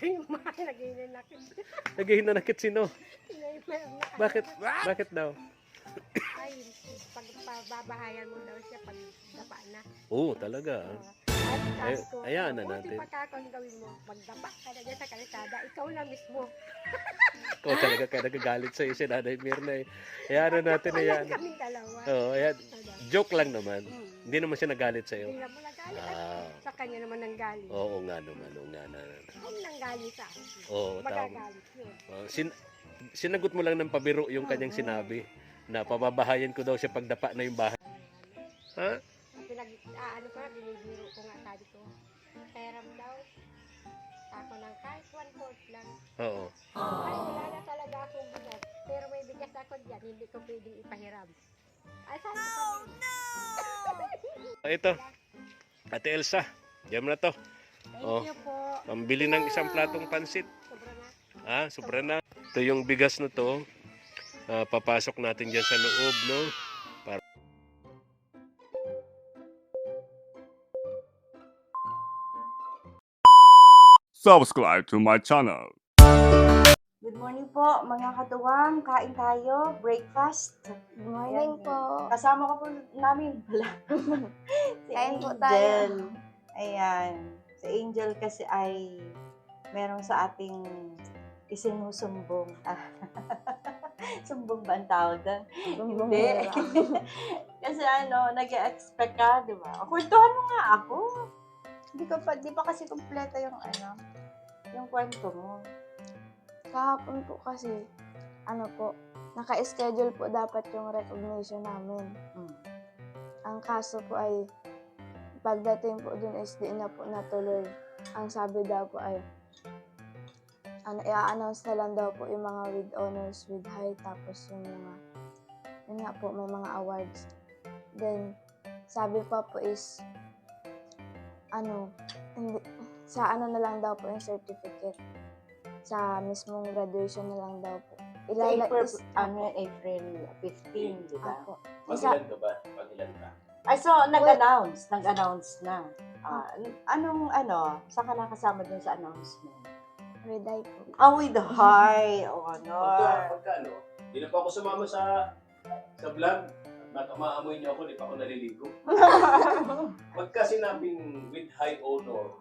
Yung mga naghihinanakit. Naghihinanakit sino? Bakit? Bakit daw? Ay, pag pababahayan mo daw siya pag dapa na. Oo, talaga. At Ay, sabi ko, ayan na buti natin. pagkakang gawin mo, magdapa ka na dyan sa kalsada, ikaw na mismo. Oo, talaga kaya nagagalit sa si Nanay Mirna eh. Ayan na natin, ayan. Kaming dalawa. Oo, ayan. Joke lang naman. Hindi naman siya nagalit sa'yo. Hindi naman nanggaling. Ah, Sa kanya naman nanggaling. oo nga naman, oo nga na. Kung nanggaling sa akin, Oo, tama. magagalit yun. Sinagot mo lang ng pabiro yung kanyang sinabi na pababahayan ko daw siya pagdapa na yung bahay. Ha? Ano ko na, binibiro ko nga, sabi ko, peram daw, ako ng kahit 1/4 lang. Oo. Ay, wala na talaga akong bigas. Pero may bigas ako dyan, hindi ko pwedeng ipahiram. Ay, sana ko Ito. Ate Elsa, diyan na to. Thank Oh. you po. Pambili ng isang platong pansit. Sobra na. Ah, sobra na. Ito yung bigas na to. Papasok natin dyan sa loob, no? Subscribe to my channel. Good morning po, mga katuwang. Kain tayo, breakfast. Good morning Ayan. po. Kasama ko po namin pala. Si Kain po Angel. tayo. Ayan. Si Angel kasi ay meron sa ating isinusumbong. Sumbong ba ang tawag doon? Hindi. Kasi nag-expect ka, di ba? Kwentuhan mo nga ako. Di pa kasi kumpleto yung yung kwento mo. Kahapon po kasi, naka-schedule po dapat yung recognition namin. Ang kaso po ay, pagdating po dun is di na po natuloy. Ang sabi daw po ay, i-announce na lang daw po yung mga with honors, with high, tapos yung mga, yun nga po, may mga awards. Then, sabi pa po is, hindi, sa na lang daw po yung certificate. Sa mismong graduation na lang daw po. April 15, di ba? Apo. Pag-ilan ka ba? Pag-ilan ka? Ay, so, nag-announce na. Saan ka nakasama dun sa announcement? With high po. With the high honor. Pagka, hindi na pa ako sumama sa vlog. Maamoy niyo ako, di pa ako naliligo. Pagka sinabing with high honor,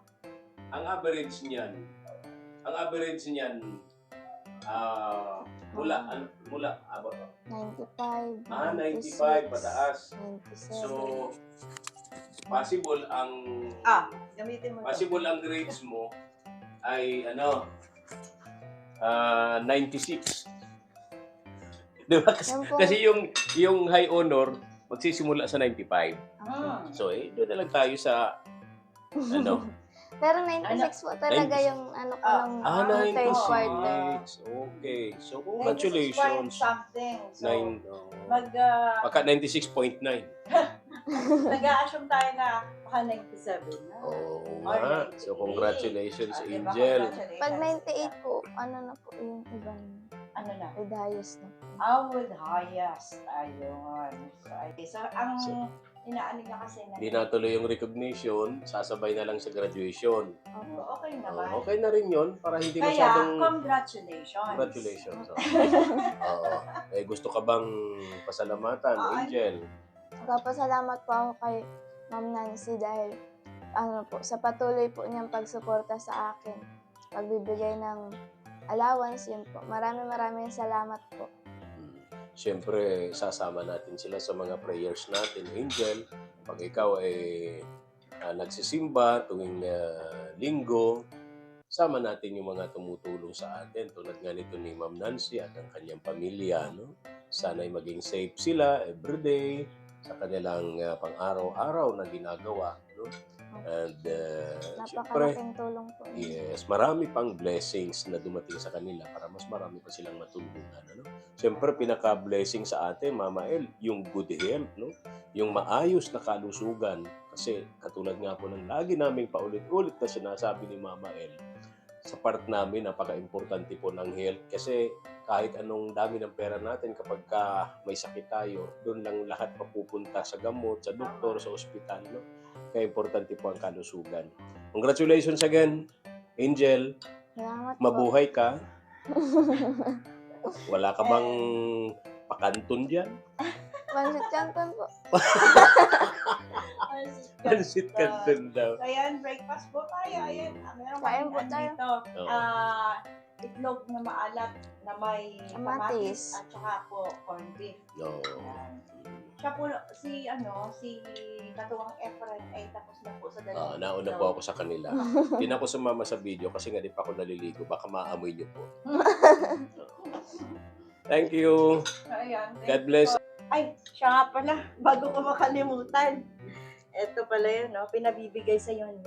ang average niyan, mula abot. 95, 95 pataas. 97. So possible ang Gamitin mo possible ang grades mo ay 96. Diba? Kasi yung high honor magsisimula sa 95. So doon na lang tayo sa Pero 96 po talaga yung third quarter. 96. Okay. So congratulations. Something. So, 9 baka 96.9. Nag-a-assume tayo na baka 97 na. Oo Or nga. 98. So congratulations, Diba? Angel. Congratulations. Pag 98 po, na po yung ibang Na? with highest na po. With highest. Ayun. So, ang inaanig na kasi na. Hindi natuloy yung recognition, sasabay na lang sa graduation. Opo. Okay naman. Okay na rin yun para hindi Kaya, masyadong... congratulations. Congratulations. Oo. Gusto ka bang pasalamatan, Angel? Nagpapasalamat po ako kay Ma'am Nancy dahil sa patuloy po niyang pagsuporta sa akin. Pagbibigay ng allowance, yun po. Maraming salamat po. Siyempre, sasama natin sila sa mga prayers natin, Angel. Pag ikaw ay nagsisimba tuwing linggo, sama natin yung mga tumutulong sa atin. Tulad nga nito ni Ma'am Nancy at ang kanyang pamilya. No? Sana'y maging safe sila everyday sa kanilang pang-araw-araw na ginagawa. No? And siyempre, Napakalaking tulong po. yes, marami pang blessings na dumating sa kanila para mas marami pa silang matulungan. Ano? Siyempre, pinaka-blessing sa atin, Mama El, yung good health, no? Yung maayos na kalusugan. Kasi katulad nga po ng lagi naming paulit-ulit na sinasabi ni Mama El, sa part namin, napaka-importante po ng health. Kasi kahit anong dami ng pera natin, kapag may sakit tayo, doon lang lahat papupunta sa gamot, sa doktor, sa ospital. No? Kaya importante po ang kalusugan. Congratulations again, Angel. Salamat po. Mabuhay ka. Wala ka bang pakanton dyan? Pansit Canton po. Pansit kanton daw. So, ayan, breakfast po tayo. Ayan, meron Kain po kaming tayo. dito. Oo. Itlog na maalat na may Kamatis. kamatis at saka po corned beef. No. Ayan. Siya po, si Katuwang Efren ay tapos na po sa dalawang Nauna itlog. po ako sa kanila. Hindi na ako sumama sa video kasi nga di pa ako naliligo. Baka maamoy niyo po. Thank you. So, ayan. God bless. Ay, siya nga pala, bago ko makalimutan. Ito pala yun, no? Pinabibigay sa iyo ni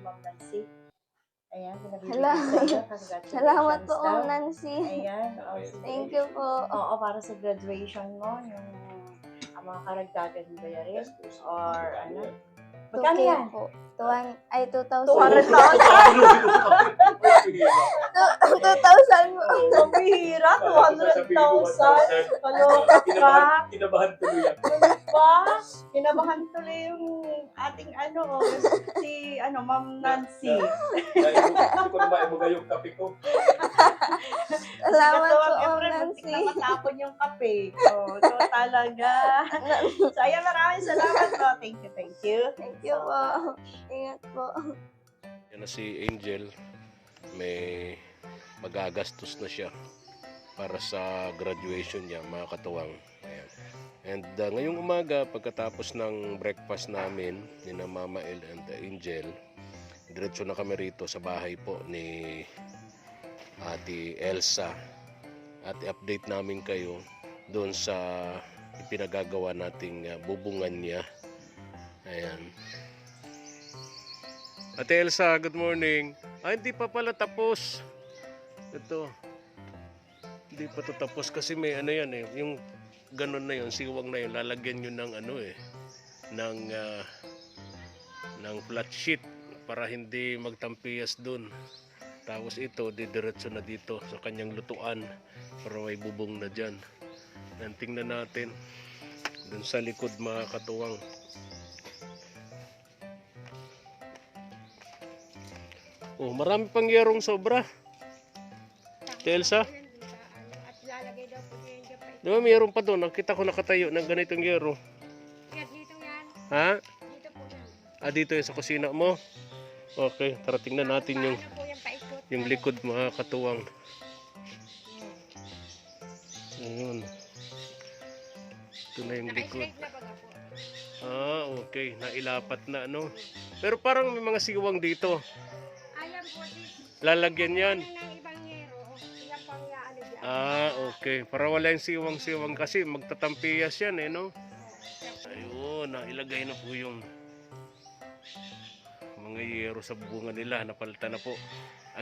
Ma'am Nancy. Ayan, pinabibigay Hala. sa iyo. Congratulations Salamat po, daw. Ma'am Nancy. Ayan. Thank you po. Oo, para sa graduation mo, yung mga karagdagan bayarin. Or ano. Magkano 2K yan? po. 2,000. 2,000 po. Mabihira, 200,000. Kaloka ka. Kinabahan tuloy ako. Ba? Kinabahan tuloy yung ating si Ma'am Nancy. Hindi ko na maibugay yung kape ko. Salamat po, Ma'am Efren, Nancy. muntik na matapon yung kape. So talaga. So ayan, maraming salamat po. Thank you, thank you. Thank you po. Ingat po. Yan na si Angel. May magagastos na siya para sa graduation niya, mga katuwang. Ayan. And ngayong umaga, pagkatapos ng breakfast namin ni na Mama El and Angel, diretso na kami rito sa bahay po ni Ate Elsa at i-update namin kayo doon sa ipinagagawa nating bubungan niya. Ayan. Ate Elsa, good morning. Hindi pa pala tapos. Ito. Hindi pa to tapos kasi may yan yung ganun na yun, siwang na yun, lalagyan nyo ng ng flat sheet para hindi magtampiyas dun. Tapos ito, didiretso na dito sa kanyang lutuan para may bubong na dyan. And tingnan natin dun sa likod, mga katuwang. Oh, marami pang yerong sobra. Elsa? At lalagay daw po niya yung gapay. Di ba mayroon pa doon? Nakita ko nakatayo ng ganitong yero. Kaya dito yan. Ha? Dito po yan. Dito yung sa kusina mo. Okay, tara tingnan natin yung Paano po yan paikot? likod, mga katuwang. Ayun. Ito na yung likod. Naka-straight na baga po. Okay. Nailapat na, ano. Pero parang may mga siwang dito. Ayan po, sis. Lalagyan yan. Ano ng ibang yero? Iyan pang dyan. Okay. Para wala yung siwang-siwang kasi magtatampiyas yan, no? Ayun, nailagay na po yung mga yero sa bunga nila. Napalitan na po.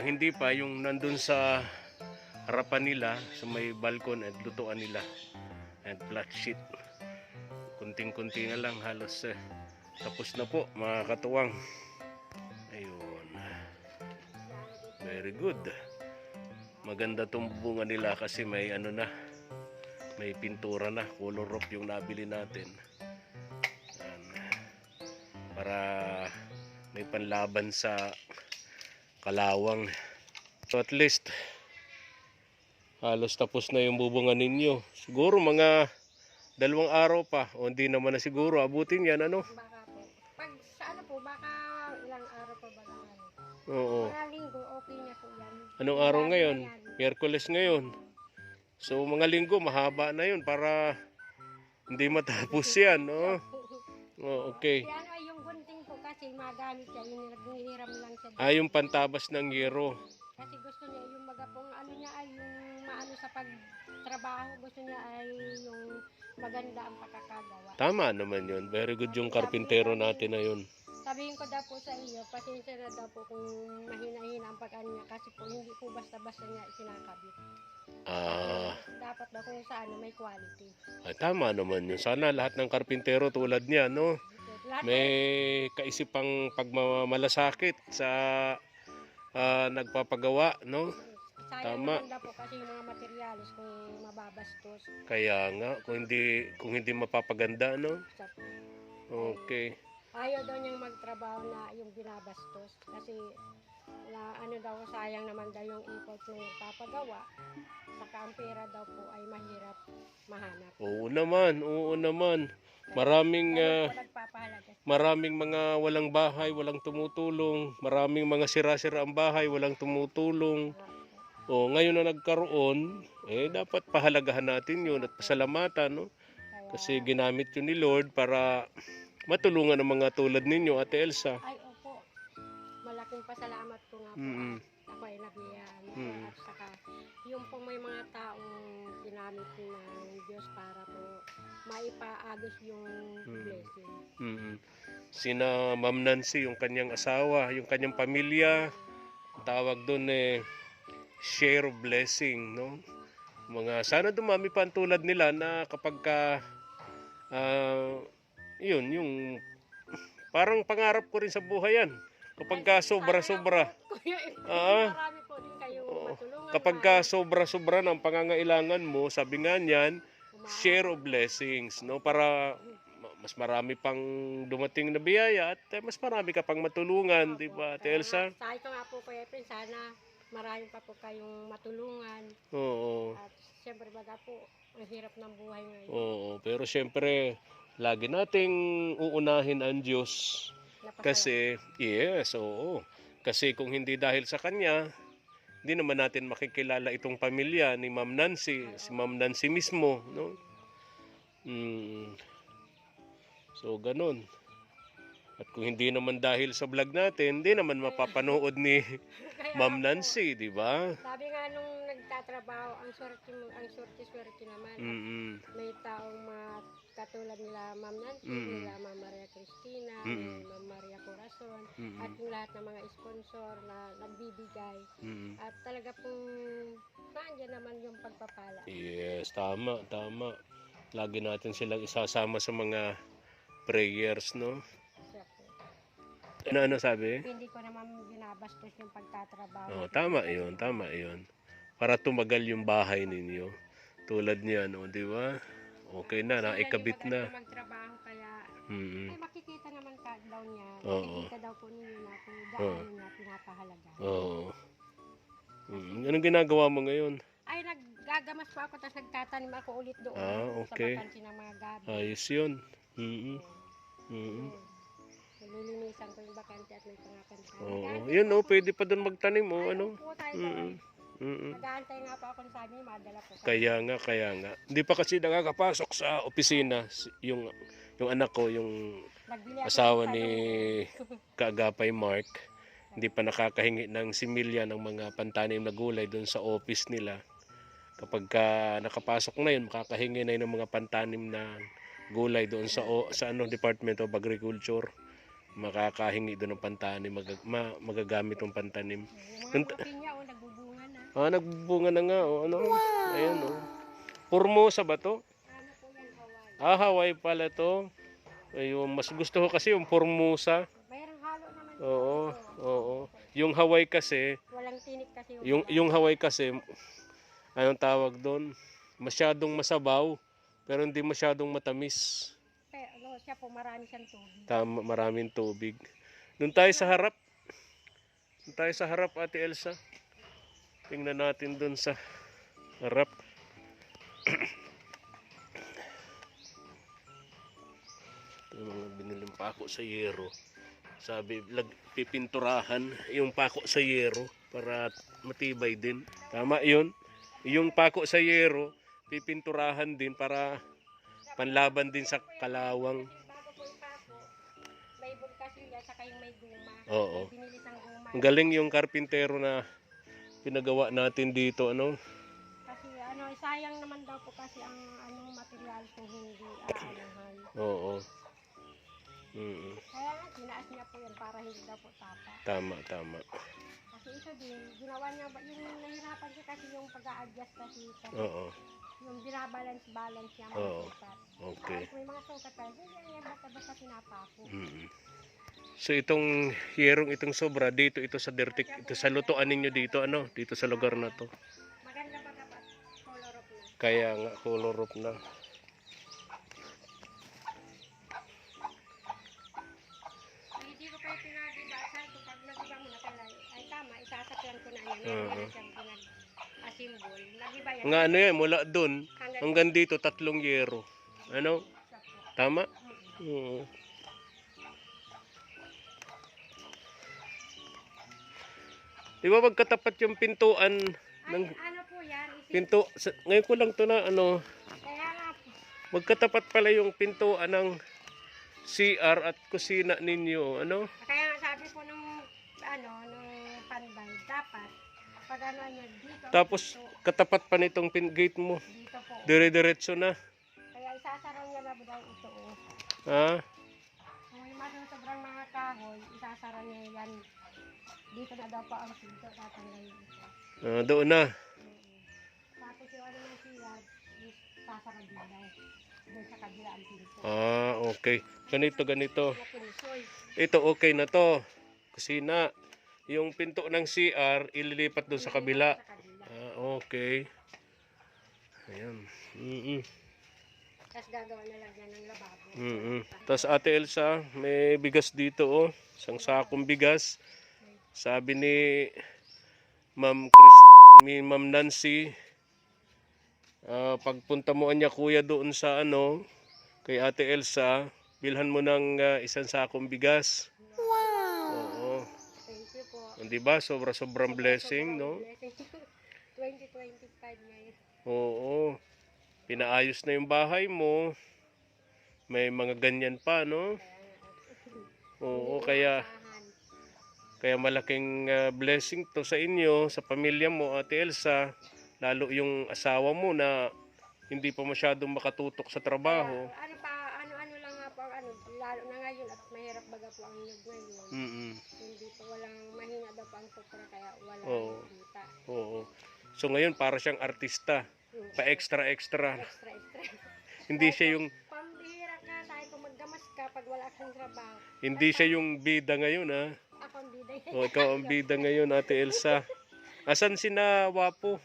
Ang hindi pa, yung nandun sa harapan nila, sa may balkon at lutuan nila. And flat sheet. Kunting-kunti na lang, halos tapos na po, mga katuwang. Ayun. Very good. Maganda tong bunga nila kasi may may pintura na, color of yung nabili natin. Yan. Para may panlaban sa kalawang. So at least halos tapos na yung bubungan ninyo. Siguro mga 2 araw pa o hindi naman na siguro abutin yan, ano? Baka po. Pag sa po, baka ilang araw pa ba lang Oo. Mga linggo, okay na po yan. Anong araw Lagi ngayon? na yan. Miyerkules ngayon. So mga linggo mahaba na yun para hindi matapos yan, no? Okay. Kaya ano ay yung gunting po kasi magamit siya, yung naghihiram lang siya. Yung pantabas ng yero. Kasi gusto niya yung magapong niya ay yung maano sa pagtrabaho, gusto niya ay yung maganda ang pagkakagawa. Tama naman yun. Very good yung karpintero natin na yun. Sabihin ko daw po sa iyo, pasensya na daw po kung mahina-hina ang pag-ano niya kasi po hindi po basta-basta niya isinakabit. Dapat daw kung saan may quality. Tama naman yun. Sana lahat ng karpintero tulad niya, no? Lahat May kaisipang pagmamalasakit sa nagpapagawa, no? sayang tama. naman daw po kasi yung mga materialis kung mababastos. Kaya nga, kung hindi mapapaganda, no? Okay. Ayaw daw niyang magtrabaho na yung binabastos kasi na ano daw, sayang naman daw yung effort na nagpapagawa. Saka ang pera daw po ay mahirap mahanap. Oo naman, oo naman. Maraming Ganun po nagpapahalaga. maraming mga walang bahay, walang tumutulong. Maraming mga sira-sira ang bahay, walang tumutulong. O ngayon na nagkaroon, dapat pahalagahan natin yun at pasalamatan, no? Kaya, Kasi ginamit yun ni Lord para matulungan ang mga tulad ninyo, Ate Elsa. ay opo, malaking pasalamat ko nga po. Mm-mm. At ako ay nabiyaan po. Mm. At saka yung pong may mga taong ginamit ng Diyos para po maipaagos yung blessing. Mm-mm. Sina Ma'am Nancy, yung kanyang asawa, yung kanyang pamilya, tawag doon share of blessing, no? Sana dumami pa ang tulad nila na kapag ka yun, yung parang pangarap ko rin sa buhay yan. Kapag ka sobra-sobra, Kuya, marami po din kayong matulungan. kapag ka sobra-sobra ng pangangailangan mo, sabi nga niyan, share of blessings, no? Para mas marami pang dumating na biyaya at mas marami ka pang matulungan, di ba, Ate Elsa? Sabi ko nga po, Kuya Efren, sana marami pa po kayong matulungan. Oo. At siyempre baga po, ang hirap ng buhay ngayon. Oo, pero syempre, lagi nating uunahin ang Diyos. Kasi, yes, oo. Kasi kung hindi dahil sa Kanya, hindi naman natin makikilala itong pamilya ni Ma'am Nancy, si Ma'am Nancy mismo, no? So, ganun. At kung hindi naman dahil sa vlog natin, hindi naman mapapanood ni Kaya Ma'am po, Nancy, di ba? sabi nga nung nagtatrabaho, ang swerte naman. At Mm-mm. may taong katulad nila Ma'am Nancy, nila Ma'am Maria Cristina, ni Ma'am Maria Corazon, at yung lahat ng mga sponsor na nagbibigay. Mm-mm. At talaga pong nandiyan naman yung pagpapala. Yes, tama, tama. Lagi natin silang isasama sa mga prayers, no? Ano sabi? Hindi ko naman binabastos yung pagtatrabaho. Oh, tama 'yun, tama 'yun. Para tumagal yung bahay ninyo. Tulad niyan, oh, di ba? Okay na, naikabit na. Magtrabaho kaya Mm. ay makikita naman ka daw niya. Oo. Makikita daw po ninyo na kung gaano niya pinapahalaga. Oo. Anong ginagawa mo ngayon? Ay, naggagamas pa ako, tapos nagtatanim ako ulit doon Okay. sa bakansi ng mga gabi. Ayos 'yun. Mm. Mm. Nililinisan ko yung bakante at may pangakantan. Oo. Yun, oh, pwede pa doon magtanim, oh, ano? Po tayo Mm. Mm. nag-aantay nga po ako ng sabi, madala po. Kaya nga. Hindi pa kasi nakakapasok sa opisina yung anak ko, yung Nagbili ako asawa ng ni talong. Kaagapay Mark. Hindi pa nakakahingi ng similya ng mga pantanim na gulay doon sa office nila. Kapag nakapasok na yun, makakahingi na yun ng mga pantanim na gulay doon sa Department of Agriculture. Makakahingi doon ng pantanim, magagamit ng pantanim. Yung mga buti niya, nagbubunga na. Nagbubunga na nga, oh, ano? Ayan, oh. Formosa ba to? Ano po yan, Hawaii. Hawaii pala to. Ayun, mas gusto ko kasi yung Formosa. Mayroong halo naman. Oo, dito. oo. Yung Hawaii kasi, Walang tinik kasi yung Hawaii kasi, anong tawag doon? Masyadong masabaw, pero hindi masyadong matamis. Siya po, marami siyang tubig. Tama, maraming tubig. Doon tayo sa harap. Doon tayo sa harap, Ate Elsa. Tingnan natin doon sa harap. Ito yung mga biniling pako sa yero. Sabi, pipinturahan yung pako sa yero para matibay din. Tama yun. Yung pako sa yero, pipinturahan din para panlaban din sa kalawang. Bago po yung pako, may bulkasilya, saka yung may guma. Oo. Binilis ang guma. Ang galing yung karpintero na pinagawa natin dito, ano? Kasi sayang naman daw po kasi ang material kung hindi aanahan. Oo. Kaya nga, tinaas niya po yan para hindi daw po tapa. Tama. Kasi ito din, ginawa niya, yung nahirapan siya kasi yung pag-a-adjust kasi Oo. yung binabalance niya mga Oo. sukat. Okay. Tapos may mga sukat tayo, hindi yan basta tinapako. So itong yerong itong sobra dito ito sa dirtik, ito sa lutuan ninyo dito, ano? Dito sa lugar na to. Maganda pa dapat, color of na. Kaya nga color up na. Hindi ko pa yung pinagibasan, kung pag nagiba mo na kailan, ay tama meron Oo. na siyang pinag-assemble. Nag-iba yan. Nga ano yan, mula doon Hanggang hanggang dito, 3 yero. Ano? sa po. Tama? Mm. Oo. Di ba magkatapat yung pintuan Ay, ng ano po yan? ngayon ko lang to na ano, Kaya nga po. magkatapat pala yung pintuan ng CR at kusina ninyo, ano? Kaya nga sabi po nung panbay, dapat pag ano niya dito. Tapos dito, katapat pa nitong gate mo. dito po. Dire-diretso na. Kaya isasara niya na daw ito. Oh. Ha? Kung may sobrang mga kahoy, isasara niya yan. Dito na daw pa ang pinto, tatanggalin ito. Doon na. Tapos yung ano ng sila, sasara din daw. Doon sa kabila ang pinto. Okay. Ganito. Na pulisoy. Ito okay na to. Kusina. Yung pinto ng CR, ililipat doon sa kabila. Sa kabila. Okay. Ayan. Tapos gagawa na lang yan ng lababo. Tapos Ate Elsa, may bigas dito oh. Isang sakong bigas. Sabi ni Ma'am Ma'am Nancy, pagpunta mo niya kuya doon sa kay Ate Elsa, bilhan mo ng isang sakong bigas. Wow! Oo. Thank you po. Hindi ba? Sobrang blessing, no? Blessing. 2025 ngayon. Oo. Pinaayos na yung bahay mo. May mga ganyan pa, no? Oo, kaya malaking blessing to sa inyo, sa pamilya mo, Ate Elsa. Lalo yung asawa mo na hindi pa masyadong makatutok sa trabaho. Ano lang nga po, lalo na ngayon at mahirap baga po ang inyong ngayon. Hindi po walang mahina daw po ang pupra kaya wala kita. Oo. So ngayon para siyang artista. Pa-extra. Extra. Hindi siya yung Pambihira ka, tayo kung magdamas ka pag wala kang trabaho. hindi siya yung bida ngayon, ha? Ako ang biday. Ikaw ang bida ngayon, Ate Elsa. Asan si na Wapo?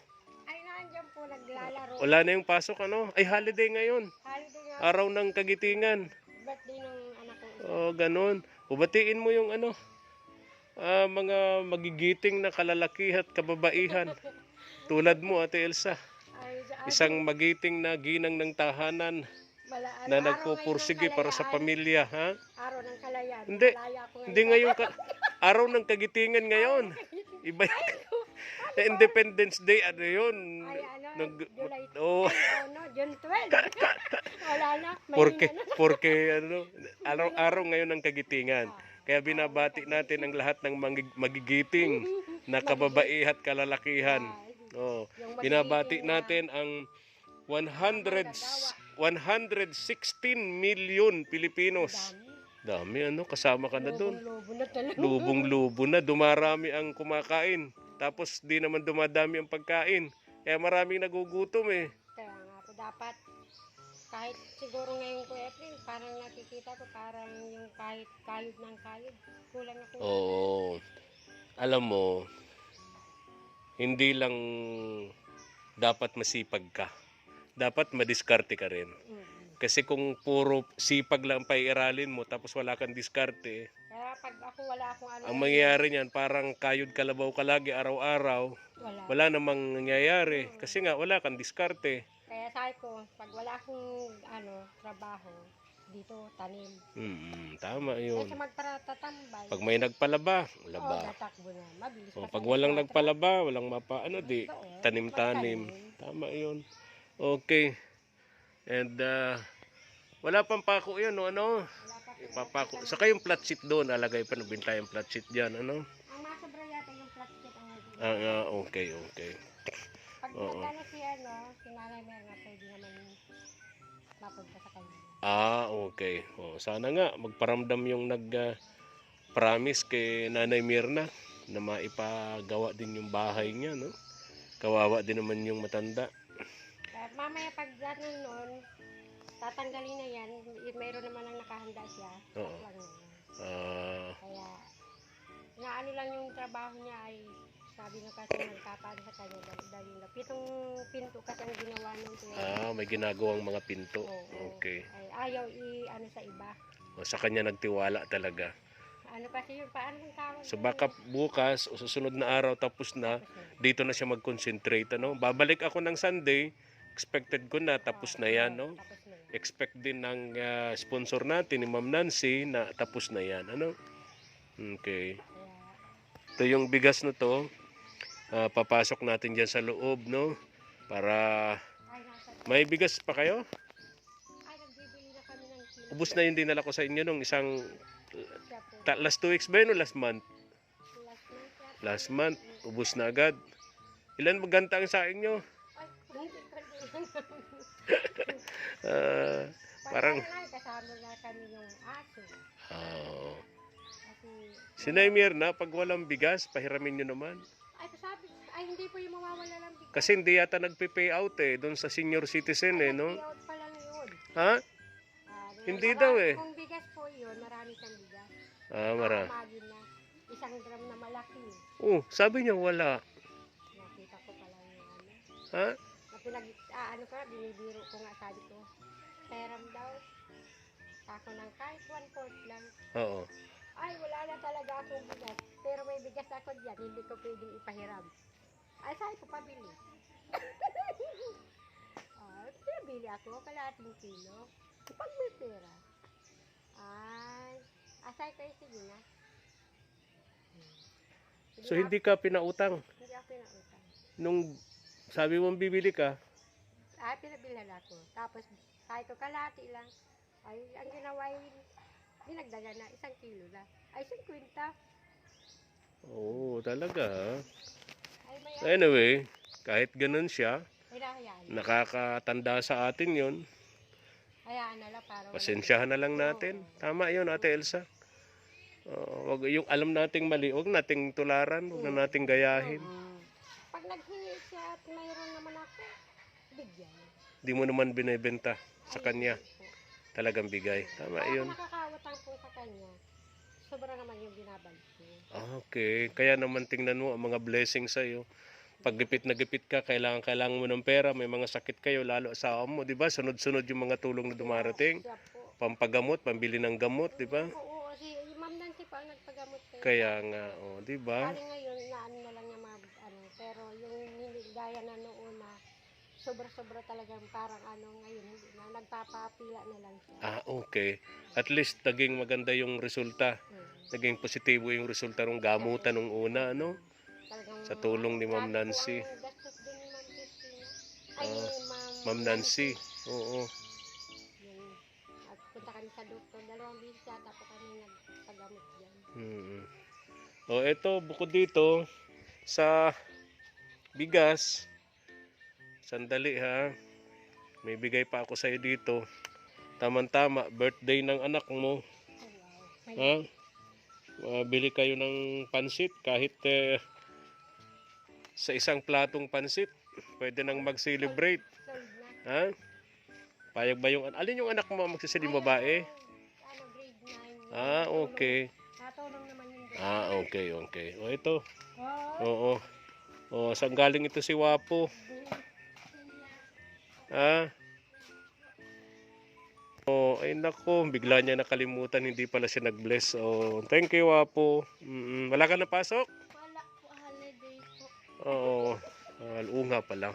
Ay, nandiyan po naglalaro. Wala na yung pasok, ano? Ay, holiday ngayon. Holiday nga, Araw ng kagitingan. birthday ng anak ko. Ganun. Ubatiin mo yung mga magigiting na kalalaki at kababaihan. Tulad mo, Ate Elsa. Isang magiting na ginang ng tahanan na nagpupursige para sa pamilya, ha? Araw ng kalayan. Hindi. Malaya ko Hindi ngayon araw ng kagitingan ngayon. Iba Independence Day, ano yun? Ay, July June 12. Wala na. Porque araw ngayon ng kagitingan. Kaya binabati natin ang lahat ng magigiting na kababaihan at kalalakihan. Binabati natin ang 116 million Pilipinos. Dami kasama ka na doon. Lubo na talaga. Lubong-lubo na, dumarami ang kumakain. Tapos di naman dumadami ang pagkain. Kaya maraming nagugutom eh. Kaya nga po dapat kahit siguro ngayong ko April, parang nakikita ko parang yung kahit kayod ng kayod. Kulang na kulang. Oo. Alam mo, hindi lang dapat masipag ka. Dapat madiskarte ka rin. Kasi kung puro sipag lang paiiralin mo tapos wala kang diskarte, Kaya pag ako wala akong ang mangyayari niyan parang kayod kalabaw ka lagi araw-araw. Wala namang nangyayari kasi nga wala kang diskarte. Kaya sabi ko, pag wala akong trabaho, dito tanim. Tama yun. Kasi magpatatambay. Pag may nagpalaba, laba. Tatakbo na. Mabilis Pag walang nagpalaba, walang tanim-tanim. Tanim. Tama yun. Okay. And wala pang pako yun, ano? Ipapako. Saka yung flat sheet doon, alagay pa nabinta yung flat sheet dyan, ano? Ang masobra yata yung plastic ang Okay. Pag nagkano si Nanay Merna, pwede naman mapunta sa kanya. Okay. Sana nga, magparamdam yung nag-promise kay Nanay Mirna na maipagawa din yung bahay niya, no? Kawawa din naman yung matanda. Kaya mamaya pag noon, tatanggalin na yan. Mayroon naman ang nakahanda siya. Oo. Lang na yan. Kaya, naano lang yung trabaho niya ay sabi na kasi nagkapaan sa kanya dahil na. 7 pinto kasi ang ginawa nung may ginagawang mga pinto. Oo. Okay. Ay ayaw sa iba. Sa kanya nagtiwala talaga. Ano kasi yun, paano ang tawag? So yun? baka bukas o susunod na araw tapos na, dito na siya mag-concentrate, ano? Babalik ako ng Sunday, expected ko na tapos na yan, no? Tapos na yan. Expect din ng sponsor natin, ni Ma'am Nancy, na tapos na yan, ano? Okay. Kaya, Ito yung bigas na to, papasok natin dyan sa loob, no? Para, ay, nasa, may bigas pa kayo? ay, nagbibili na kami ng kilo. Ubus na yung dinala ko sa inyo nung isang, Siya po. last 2 weeks ba yun o last month? Last month yata. Last month, ubus na agad. Ilan maganta ang saing nyo? Ay, hindi ko din. Parang, Kasama na kami yung aso. oh. Kasi, Si Naimir na, pag walang bigas, pahiramin nyo naman. ay, sabi, ay, hindi po yung mawawala lang bigas. Kasi hindi yata nagpe-pay out doon sa senior citizen no? Payout pa lang yun. Ha? Hindi daw eh. Kung bigas po yun, marami siyang bigas. Mara. Imagine na, 1 gram na malaki. Oh, sabi niya wala. Nakita ko pa lang yung ano. Ha? Na ano ko, binibiro ko nga sabi ko. Peram daw. Ako ng kahit 1/4 lang. Oo. Ay, wala na talaga akong bigas. Pero may bigas ako dyan, hindi ko pwedeng ipahiram. Ay, sabi ko, pabili. Pinabili ako, kalahating kilo. Pag may pera. Ay, asay kayo, sige na. So hindi ka pinautang. Hindi ako pinautang. Nung sabi mo bibili ka, Ay, pinabilhan ako. Tapos, sabi ko, kalahati lang. Ay, ang ginawa yun, dinagdagan na, 1 kilo na. Ay, 50. oo, talaga. Ay, may Anyway, kahit ganun siya, hayaan. nakakatanda sa atin yon. Hayaan na lang para wala. Pasensyahan na lang natin. Tama yun, Ate Elsa. Wag yung alam nating mali, wag nating tularan, wag na nating gayahin. Pag naghingi siya at mayroon naman ako, bigyan. Di mo naman binebenta sa kanya. Talagang bigay. Tama Kaya yun. kung nakakawatang po sa kanya, sobra naman yung binabalik ko. Okay. Kaya naman tingnan mo ang mga blessings sa'yo. Pag gipit na gipit ka, kailangan mo ng pera, may mga sakit kayo, lalo asawa mo, di ba? Sunod-sunod yung mga tulong na dumarating. Siya po. Pampagamot, pambili ng gamot, di ba? Oo, si Ma'am Nancy pa ang nagpagamot kayo. Kaya nga, di ba? Kali ngayon, naano na lang niya pero yung hindi gaya na noon na sobra-sobra talagang parang ngayon, hindi na, nagpapapila na lang siya. Okay. At least naging maganda yung resulta. Naging positibo yung resulta ng gamutan nung una, ano? Talagang, Sa tulong ni Ma'am Nancy. Ang gastos din ni Ma'am Christina. Ay, ni Ma'am Nancy. Oo. Yun. At punta kami sa doktor. 2 beses yata po kami nagpagamot dyan. O eto, bukod dito, sa bigas, sandali ha, may bigay pa ako sa'yo dito. Tama-tama, birthday ng anak mo. Oh, wow. Ha? Bili kayo ng pansit kahit sa isang platong pansit. Pwede nang mag-celebrate. Sold na. Ha? Payag ba yung... Alin yung anak mo magsisiling babae? Grade 9. Okay. Natulong naman yun. Okay. O ito. Oh, Oo. O, saan galing ito si Wapo? Ay nako, bigla niya nakalimutan, hindi pala siya nag-bless. Thank you, Wapo. Wala ka napasok? wala po holiday po. Oo. Oo nga pala.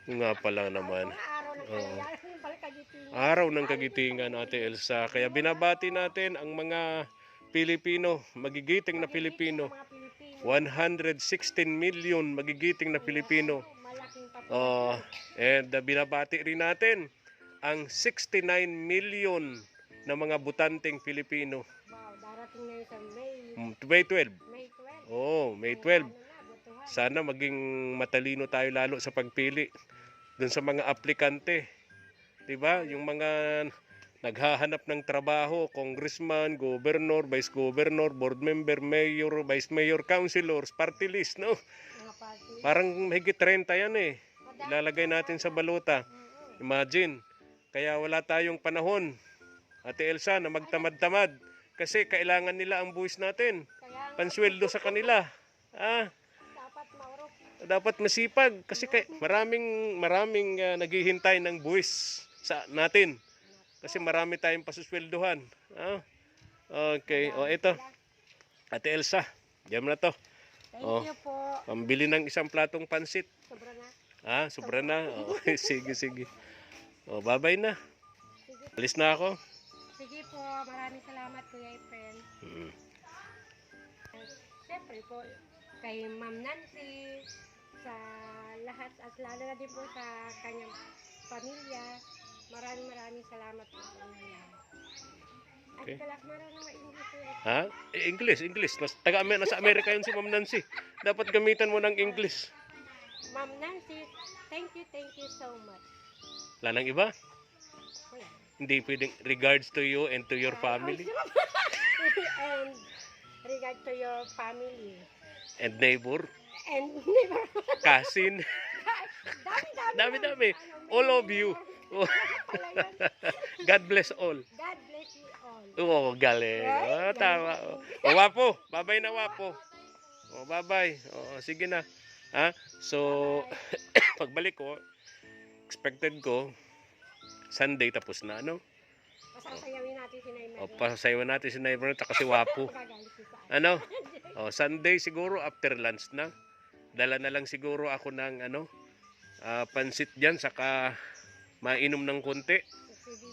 Oo nga pala naman. Mga araw ng kalayaran yung palakagiting. Araw ng kagitingan, Ate Elsa. Kaya binabati natin ang mga Pilipino, magigiting na Pilipino. Mga Pilipino. 116 million magigiting na Pilipino. Malaking papo. And binabati rin natin ang 69 million na mga butanteng Pilipino. Wow, darating na yun sa May. May 12. May 12. May 12. Ano na, butuhan. Sana maging matalino tayo lalo sa pagpili dun sa mga aplikante. 'Di ba? Yung mga naghahanap ng trabaho, congressman, governor, vice governor, board member, mayor, vice mayor, councilors, party list, no? Mga party. Parang mahigit 30 yan eh. Ilalagay natin sa baluta. Imagine. Kaya wala tayong panahon, Ate Elsa, na magtamad-tamad. Kasi kailangan nila ang buwis natin. Kaya Pansweldo sa kanila. dapat maurok. Dapat masipag. Kasi maraming naghihintay ng buwis sa natin. Kasi marami tayong pasusweldohan. Okay. O ito. Ate Elsa, diyan mo na to. Thank Oh. you po. Pambili ng isang platong pansit. Sobra na. Ah, sobra na. Oh, sige, sige. Oh, bye-bye na. Sige, Alis na ako. sige po. Maraming salamat, Kuya Efren. Mm. Siyempre po, kay Ma'am Nancy, sa lahat at lalo na din po sa kanyang pamilya. Maraming salamat po sa inyo. At Okay. kalak marunong ma-English po. Ha? English. Mas nasa Amerika yun si Ma'am Nancy. Dapat gamitan mo ng English. Ma'am Nancy, thank you so much. Wala nang iba? Wala. Hindi pwedeng regards to you and to your family And regard to your family. and neighbor, And never. cousin. Dami. All of you. Oh, God bless all. God bless you all. Oo, galing. Oh, tama. Oh, Wapo. Bye-bye na, Wapo. Oh, bye-bye. Oh, sige na. Ha? So, pagbalik ko, expected ko, Sunday tapos na, ano? Pasasayawin natin si Naimar. O, pasayawan natin si Neighbor at si Wapo. Magagalit si Saan. Ano? O, Sunday siguro after lunch na. Dala na lang siguro ako ng pansit diyan saka mainom ng konti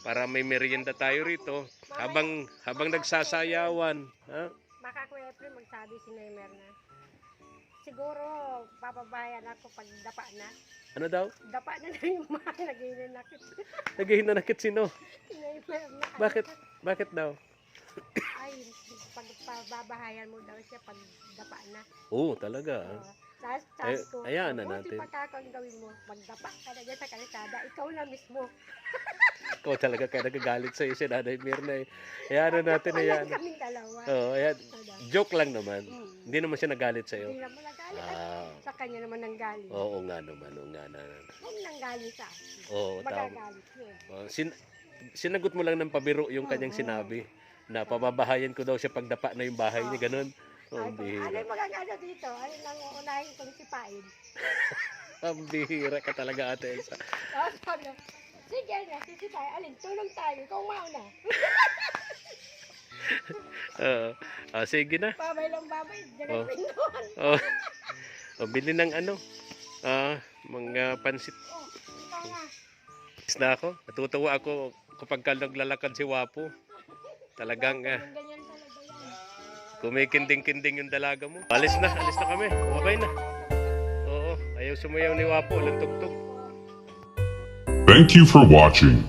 para may merienda tayo rito habang nagsasayawan, ha? Baka Kuya Efren magsabi si Naimar na siguro papabayan ako pag dapa na. Ano daw? Dapa na yung mga naginanakit. Naghihinanakit sino? Si Naimar na. Bakit? Bakit daw? Ay, pag pababahayan mo daw siya pag dapa na. Oo, talaga. Sabi ko, Ayan na mabuti natin. pagkakang gawin mo, magdapa ka na dyan sa kalsada, ikaw na mismo. Ikaw talaga kaya nagagalit sa'yo si Nanay Mirna eh. Ayan na natin, ayan. Kaming dalawa. Oo, ayan. Ano? Joke lang naman. Hmm. Hindi naman siya nagalit sa'yo. Hindi naman nanggaling. Ah, Sa kanya naman nanggaling. oo nga naman, oo nga na. Kung nanggaling sa akin, Oo, tama. magagalit yun. Oh, sinagot mo lang ng pabiro yung kanyang sinabi na pababahayan ko daw siya pagdapa na yung bahay niya, ganun. Oh, Ay, bihira. ano yung magagano dito? Ano lang uunahin kong sipain? Ang bihira ka talaga, Ate Elsa. Tapos sabi, sige na, sisipain. Alin, tulong tayo. Ikaw mauna. Sige na. Babay lang babay. Oh. Diyan doon. Bili ng mga pansit. Oh, ikaw na. Is na ako. Natutuwa ako kapag naglalakad si Wapo. Talagang Ganyan talaga yan. kumikinding-kinding yung dalaga mo. Alis na kami. Okay na. Oo, ayaw sumayaw ni Wapo. Walang tugtog. Thank you for watching.